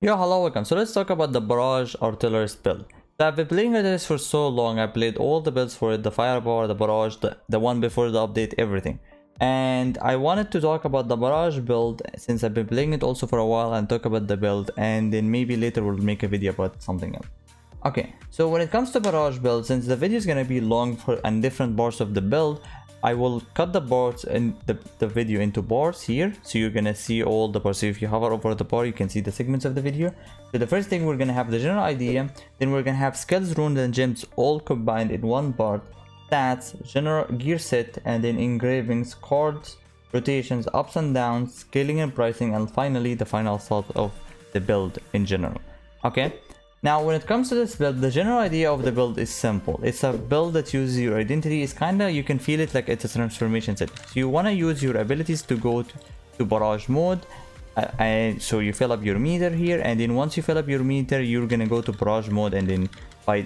Yo, hello, welcome. So let's talk about the Barrage Artillerist build. So I've been playing this for so long. I played all the builds for it, the Firepower, the Barrage, the one before the update, everything. And I wanted to talk about the Barrage build since I've been playing it also for a while and talk about the build, and then maybe later we'll make a video about something else. Okay, so when it comes to Barrage build, since the video is going to be long and different parts of the build, I will cut the parts in the video into bars here, so you're gonna see all the parts. So if you hover over the bar, you can see the segments of the video. So the first thing, we're gonna have the general idea, then we're gonna have skills, runes, and gems all combined in one part, stats, general gear set, and then engravings, cards, rotations, ups and downs, scaling and pricing, and finally the final thought of the build in general. Okay. Now, when it comes to this build, the general idea of the build is simple. It's a build that uses your identity. It's kinda, you can feel it like it's a transformation set. So you wanna use your abilities to go to barrage mode. And so you fill up your meter here, and then once you fill up your meter, you're gonna go to barrage mode, and then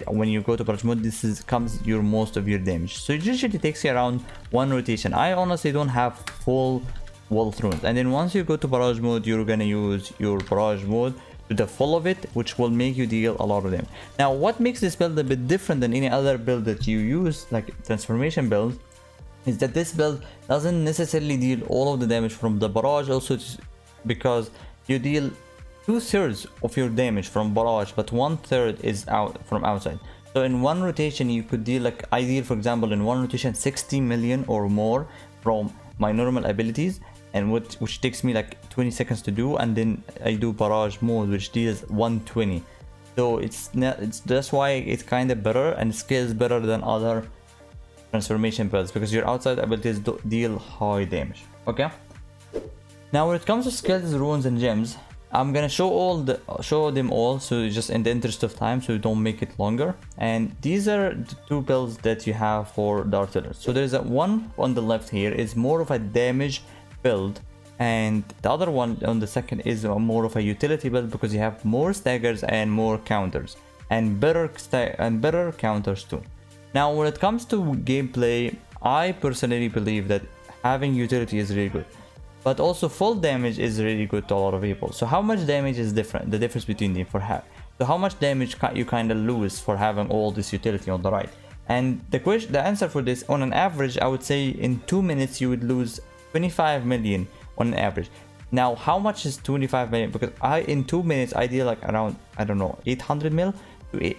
when you go to barrage mode, comes your most of your damage. So it usually takes you around one rotation. I honestly don't have full wealth runes. And then once you go to barrage mode, you're gonna use your barrage mode to the full of it, which will make you deal a lot of them. Now, what makes this build a bit different than any other build that you use, like transformation build, is that this build doesn't necessarily deal all of the damage from the barrage, also because you deal 2/3 of your damage from barrage, but 1/3 is out from outside. So in one rotation, you could deal, like I deal, for example, in one rotation 60 million or more from my normal abilities, and which takes me like 20 seconds to do, and then I do barrage mode, which deals 120. So that's why it's kind of better and scales better than other transformation builds, because your outside abilities deal high damage. Okay. Now, when it comes to skills, runes, and gems, I'm gonna show them all, so just in the interest of time, so we don't make it longer. And these are the two builds that you have for the artillers. So there's one on the left here is more of a damage build, and the other one on the second is more of a utility build, because you have more staggers and more counters, and better counters too. Now, when it comes to gameplay, I personally believe that having utility is really good, but also full damage is really good to a lot of people. So how much damage is different, the difference between them so how much damage you kind of lose for having all this utility on the right? And the answer for this, on an average, I would say in 2 minutes you would lose 25 million on an average. Now, how much is 25 million? Because in 2 minutes I deal like around, I don't know, 800 mil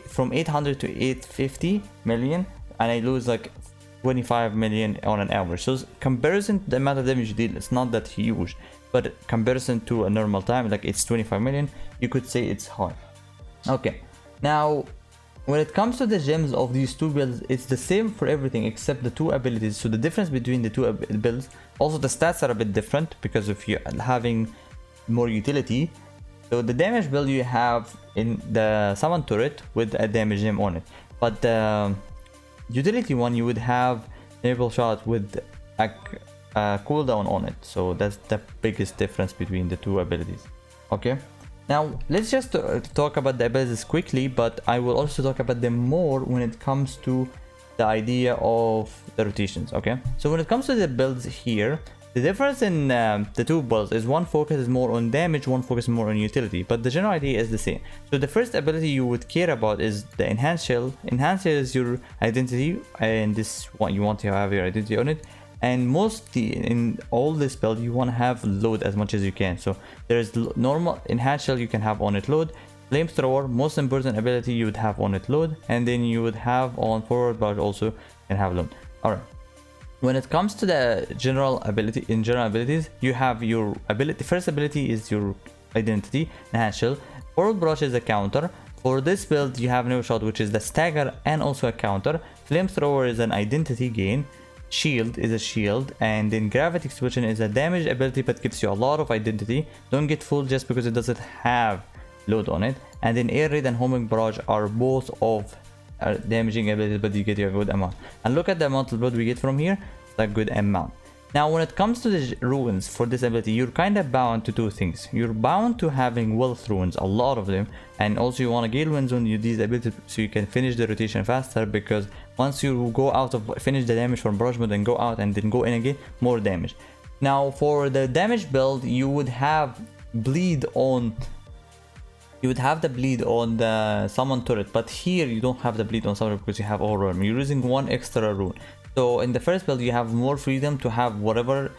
from 800 to 850 million, and I lose like 25 million on an average. So comparison to the amount of damage you deal, it's not that huge, but comparison to a normal time, like it's 25 million, you could say it's high. Okay, now when it comes to the gems of these two builds, it's the same for everything except the two abilities. So the difference between the two builds, also the stats are a bit different because of you having more utility. So the damage build, you have in the summon turret with a damage gem on it, but the utility one, you would have enable shot with a cooldown on it. So that's the biggest difference between the two abilities. Okay. Now, let's just talk about the abilities quickly, but I will also talk about them more when it comes to the idea of the rotations, okay? So when it comes to the builds here, the difference in the two builds is one focuses more on damage, one focuses more on utility, but the general idea is the same. So the first ability you would care about is the Enhanced Shell. Enhanced Shell is your identity, and this one you want to have your identity on it. And mostly in all this build, you want to have load as much as you can. So there's normal Enhanced Shell you can have on it load, flamethrower, most important ability you would have on it load, and then you would have on forward barrage also can have load. Alright. When it comes to the general abilities, you have your ability. First ability is your identity, Enhanced Shell. Forward barrage is a counter. For this build, you have no shot, which is the stagger and also a counter. Flamethrower is an identity gain. Shield is a shield, and then gravity explosion is a damage ability but gives you a lot of identity. Don't get fooled just because it doesn't have load on it. And then air raid and homing barrage are both of damaging abilities, but you get a good amount. And look at the amount of load we get from here, it's a good amount. Now, when it comes to the runes for this ability, you're kind of bound to two things. You're bound to having wealth runes, a lot of them, and also you want to gain wins on these abilities so you can finish the rotation faster, because once you go out of finish the damage from barrage mode and go out and then go in again, more damage. Now, for the damage build, you would have bleed on you would have the bleed on the summon turret, but here you don't have the bleed on summon because you have overwhelm. You're using one extra rune. So in the first build you have more freedom to have whatever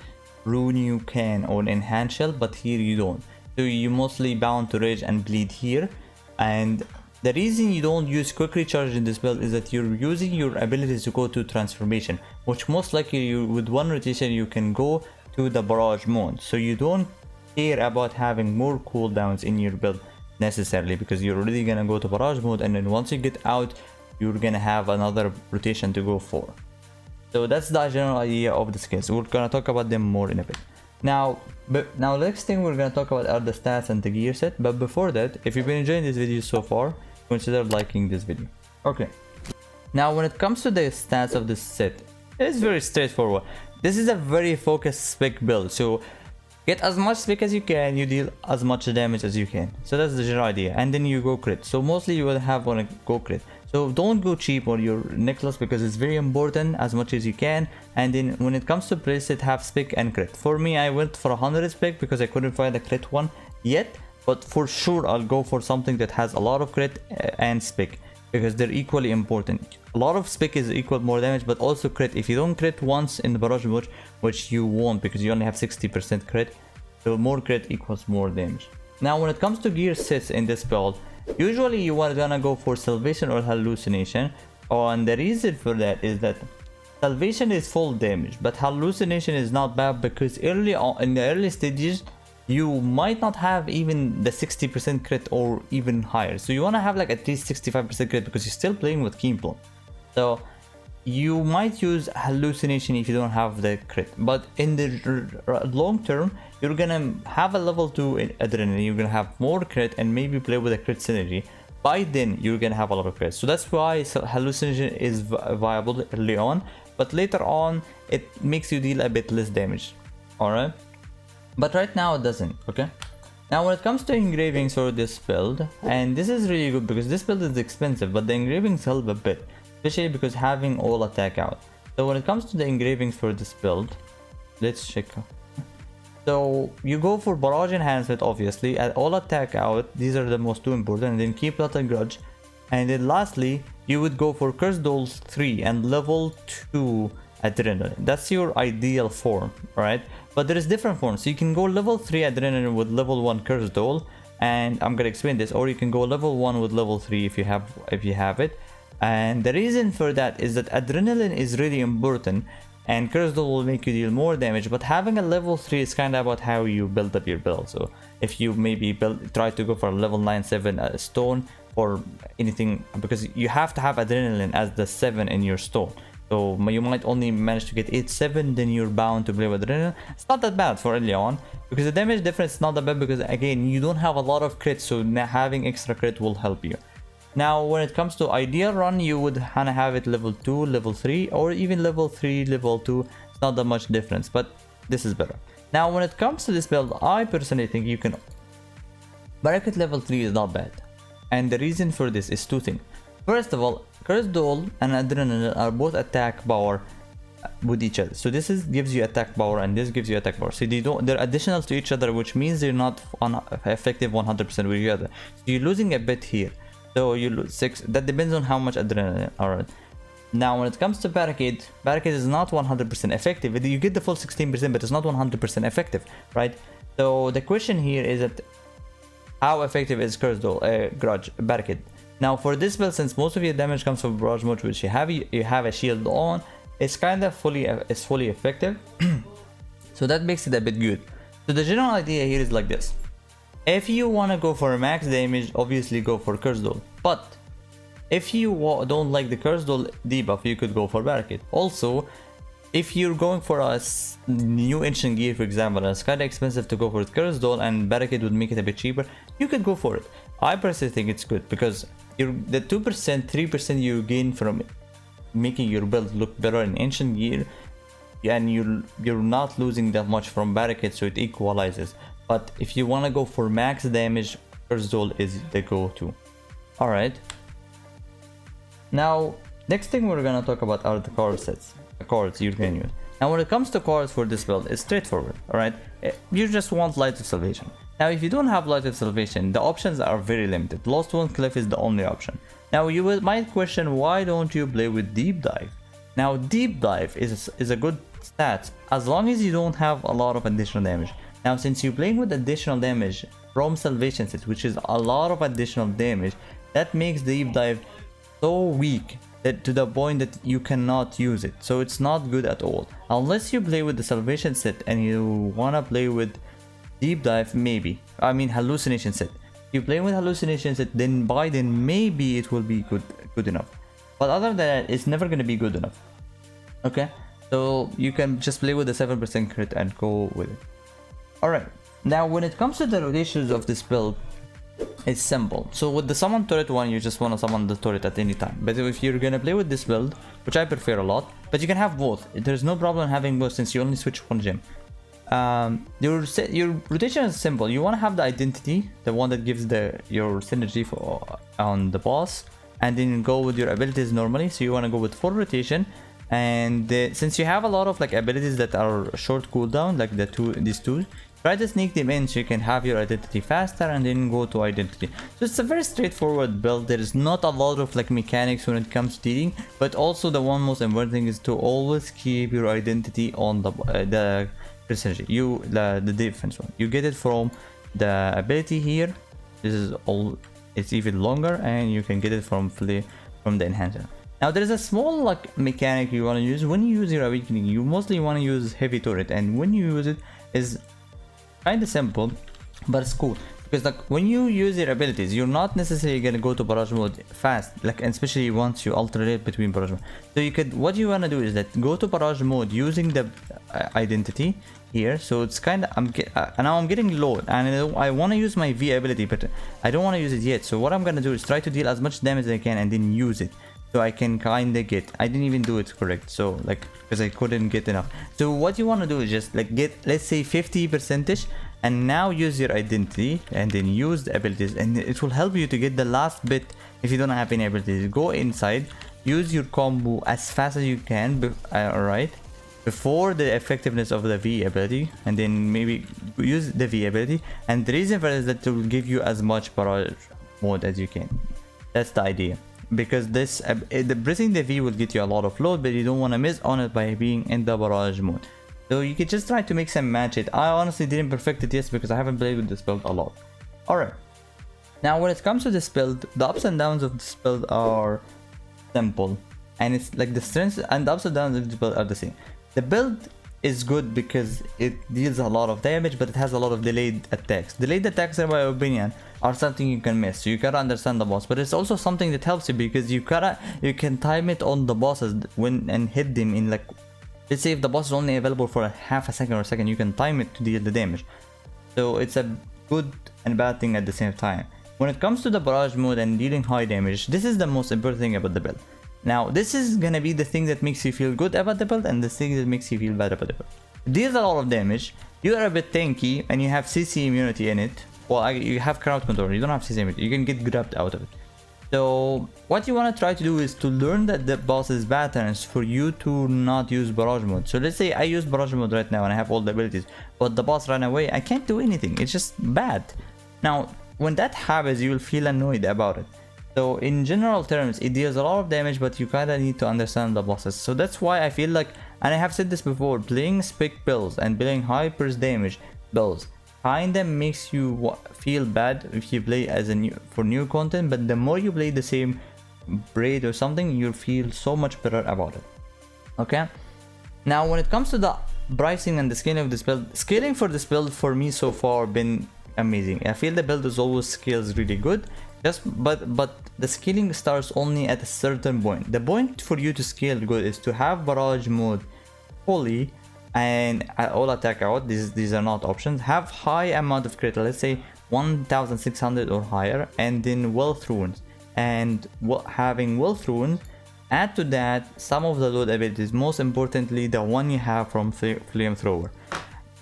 rune you can on enhance shell, but here you don't. So you mostly bound to rage and bleed here. And the reason you don't use quick recharge in this build is that you're using your abilities to go to transformation, which most likely you, with one rotation you can go to the barrage mode. So you don't care about having more cooldowns in your build necessarily, because you're already gonna go to barrage mode, and then once you get out you're gonna have another rotation to go for. So that's the general idea of the skills. We're gonna talk about them more in a bit. Now next thing we're gonna talk about are the stats and the gear set. But before that, if you've been enjoying this video so far, consider liking this video. Okay, now when it comes to the stats of this set, it's very straightforward. This is a very focused spec build, so get as much spec as you can, you deal as much damage as you can. So that's the general idea, and then you go crit. So mostly you will have want to go crit. So don't go cheap on your necklace because it's very important as much as you can. And then when it comes to preset, have spec and crit. For me, I went for 100 spec because I couldn't find a crit one yet, but for sure I'll go for something that has a lot of crit and spec, because they're equally important. A lot of spec is equal more damage, but also crit. If you don't crit once in the barrage mode, which you won't because you only have 60% crit, so more crit equals more damage. Now when it comes to gear sets in this build, usually you are gonna go for salvation or hallucination. And the reason for that is that salvation is full damage, but hallucination is not bad because early on in the early stages you might not have even the 60% crit or even higher. So you want to have like at least 65% crit because you're still playing with Keenplum. So you might use hallucination if you don't have the crit, but in the long term you're gonna have a level 2 adrenaline, you're gonna have more crit and maybe play with a crit synergy. By then you're gonna have a lot of crit, so that's why hallucination is viable early on, but later on it makes you deal a bit less damage. Alright, but right now it doesn't. Okay, now when it comes to engravings for this build, and this is really good because this build is expensive, but the engravings help a bit, especially because having all attack out. So when it comes to the engravings for this build, let's check. So you go for Barrage Enhancement obviously, and all attack out, these are the most two important, and then keep Blood and Grudge. And then lastly you would go for Curse Dolls 3 and level 2 Adrenaline. That's your ideal form, right? But there is different forms, so you can go level 3 Adrenaline with level 1 Curse Doll, and I'm gonna explain this, or you can go level 1 with level 3 if you have it. And the reason for that is that adrenaline is really important, and Curse Doll will make you deal more damage, but having a level 3 is kind of about how you build up your build. So if you maybe try to go for a level 9-7 stone or anything, because you have to have adrenaline as the 7 in your stone. So you might only manage to get 8-7, then you're bound to play with adrenaline. It's not that bad for early on because the damage difference is not that bad, because again you don't have a lot of crit, so having extra crit will help you. Now when it comes to ideal run, you would wanna have it level 2, level 3, or even level 3, level 2. It's not that much difference, but this is better. Now when it comes to this build, I personally think you can Barricade level 3 is not bad, and the reason for this is two things. First of all, Curse Doll and Adrenaline are both attack power with each other, so this gives you attack power and this gives you attack power, so they're additional to each other, which means they're not effective 100% with each other, so you're losing a bit here. So you lose 6, that depends on how much adrenaline. Alright, now when it comes to Barricade is not 100% effective. You get the full 16%, but it's not 100% effective, right? So the question here is that how effective is Curse Doll, Barricade? Now for this build, since most of your damage comes from Barrage mode, which you have a shield on, it's kind of fully effective. So that makes it a bit good. So the general idea here is like this. If you want to go for max damage, obviously go for Curse Doll, but if you don't like the Curse Doll debuff, you could go for Barricade. Also, if you're going for a new ancient gear, for example, and it's kind of expensive to go for Curse Doll and Barricade would make it a bit cheaper, you could go for it. I personally think it's good because the 2%, 3% you gain from making your build look better in ancient gear, and you're not losing that much from Barricade, so it equalizes. But if you want to go for max damage, Curse Doll is the go-to. Alright. Now, next thing we're gonna talk about are the card sets. The cards you can use. Now when it comes to cards for this build, it's straightforward, alright? You just want Light of Salvation. Now if you don't have Light of Salvation, the options are very limited. Lost One Cliff is the only option. Now you might question, why don't you play with Deep Dive? Now Deep Dive is a good stat as long as you don't have a lot of additional damage. Now since you're playing with additional damage from Salvation set, which is a lot of additional damage, that makes Deep Dive so weak that to the point that you cannot use it. So it's not good at all. Unless you play with the Salvation set and you wanna play with Deep Dive, maybe. I mean Hallucination set. If you play with Hallucination set, then maybe it will be good enough. But other than that, it's never gonna be good enough. Okay? So you can just play with the 7% crit and go with it. Alright. Now when it comes to the rotations of this build, it's simple. So with the summon turret one, you just want to summon the turret at any time. But if you're gonna play with this build, which I prefer a lot, but you can have both. There's no problem having both since you only switch one gem. Your rotation is simple. You want to have the identity, the one that gives your synergy on the boss, and then go with your abilities normally. So you want to go with full rotation, and since you have a lot of like abilities that are short cooldown, like these two, try to sneak them in so you can have your identity faster and then go to identity. So it's a very straightforward build. There is not a lot of like mechanics when it comes to dealing, but also the one most important thing is to always keep your identity on the synergy. The defense one. You get it from the ability here. This is all. It's even longer, and you can get it from the enhancer. Now there is a small like mechanic you want to use when you use your awakening. You mostly want to use heavy turret, and when you use it is kind of simple, but it's cool because like when you use your abilities, you're not necessarily gonna go to barrage mode fast, like especially once you alternate between barrage mode. So what you wanna do is that go to barrage mode using the identity here. So it's kind of now I'm getting low, and I want to use my V ability, but I don't want to use it yet. So what I'm gonna do is try to deal as much damage as I can and then use it. So I can kind of get, I didn't even do it correct, so like because I couldn't get enough. So what you want to do is just like get, let's say 50%, and now use your identity and then use the abilities, and it will help you to get the last bit. If you don't have any abilities, go inside, use your combo as fast as you can, alright, before the effectiveness of the V ability, and then maybe use the V ability. And the reason for it is that it will give you as much barrage mode as you can. That's the idea. Because pressing the V will get you a lot of load, but you don't want to miss on it by being in the barrage mode. So you can just try to mix and match it. I honestly didn't perfect it yet because I haven't played with this build a lot. Alright. Now when it comes to this build, the ups and downs of this build are simple. And it's like the strengths and the ups and downs of this build are the same. The build is good because it deals a lot of damage, but it has a lot of delayed attacks. Delayed attacks, in my opinion, are something you can miss. So you gotta understand the boss, but it's also something that helps you because you can time it on the bosses and hit them in like, let's say if the boss is only available for a half a second or a second, you can time it to deal the damage. So it's a good and bad thing at the same time. When it comes to the barrage mode and dealing high damage, this is the most important thing about the build. Now this is gonna be the thing that makes you feel good about the build and the thing that makes you feel bad about the build. It deals a lot of damage, you are a bit tanky, and you have CC immunity in it. Well, you have crowd control, you don't have CC immunity, you can get grabbed out of it. So what you want to try to do is to learn that the boss's patterns for you to not use barrage mode. So let's say I use barrage mode right now and I have all the abilities, but the boss ran away, I can't do anything, it's just bad. Now when that happens, you will feel annoyed about it. So in general terms, it deals a lot of damage, but you kinda need to understand the bosses. So that's why I feel like, and I have said this before, playing spec builds and playing high burst damage builds kinda makes you feel bad if you play as for new content, but the more you play the same braid or something, you'll feel so much better about it. Okay? Now when it comes to the pricing and the scaling of this build, scaling for this build for me so far been amazing. I feel the build is always scales really good. But the scaling starts only at a certain point. The point for you to scale good is to have barrage mode fully and all attack out. These are not options. Have high amount of crit, let's say 1600 or higher, and then wealth runes. And having wealth runes, add to that some of the load abilities. Most importantly, the one you have from flamethrower.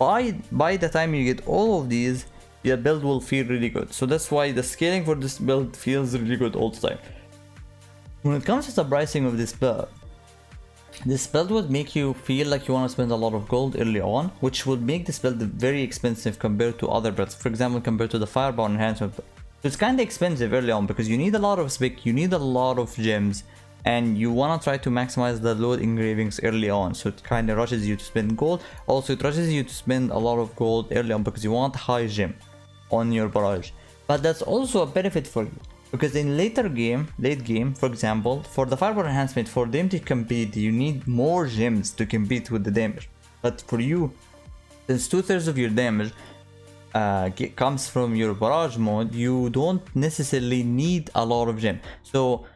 By the time you get all of these, your build will feel really good. So that's why the scaling for this build feels really good all the time. When it comes to the pricing of this build, This build would make you feel like you want to spend a lot of gold early on, which would make this build very expensive compared to other builds. For example, compared to the Fireball Enhancement. So it's kind of expensive early on because you need a lot of spec, you need a lot of gems, and you want to try to maximize the load engravings early on. So it kind of rushes you to spend gold. Also, it rushes you to spend a lot of gold early on because you want high gem on your barrage. But that's also a benefit for you. Because in late game, for example, for the Fireball Enhancement, for them to compete, you need more gems to compete with the damage. But for you, since 2/3 of your damage comes from your barrage mode, you don't necessarily need a lot of gems. So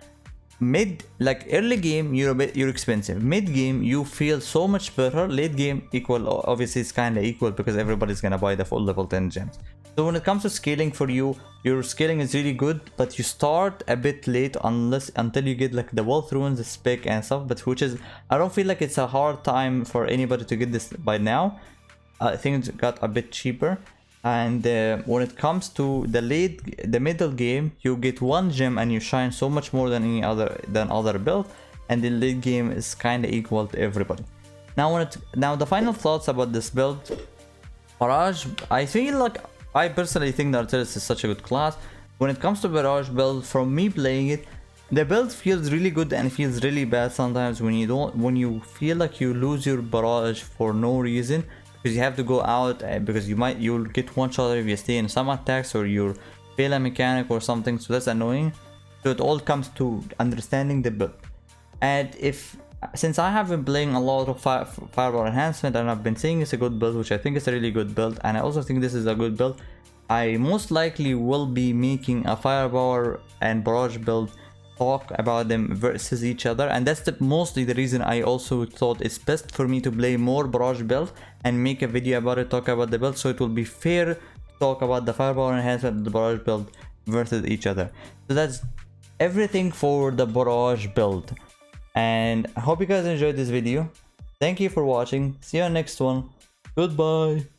early game, you're expensive. Mid game, you feel so much better. Late game, equal. Obviously, it's kind of equal because everybody's gonna buy the full level 10 gems. So when it comes to scaling for you, your scaling is really good, but you start a bit late until you get like the Wealth Runes, the spec and stuff. But which is, I don't feel like it's a hard time for anybody to get this by now. I think it got a bit cheaper. And when it comes to the middle game, you get 1 gem and you shine so much more than other build. And the late game is kind of equal to everybody. Now the final thoughts about this build. Barrage, I personally think the Artillerist is such a good class. When it comes to Barrage build, from me playing it, the build feels really good and feels really bad sometimes when you feel like you lose your Barrage for no reason. Because you have to go out because you'll get one shot if you stay in some attacks or you fail a mechanic or something, so that's annoying. So it all comes to understanding the build. And since I have been playing a lot of Fireball Enhancement and I've been saying it's a good build, which I think is a really good build, and I also think this is a good build, I most likely will be making a Fireball and Barrage build, talk about them versus each other. And that's mostly the reason I also thought it's best for me to play more Barrage build and make a video about it, talk about the build, so it will be fair to talk about the Fireball Enhancement and the Barrage build versus each other. So that's everything for the Barrage build, and I hope you guys enjoyed this video. Thank you for watching. See you on next one. Goodbye.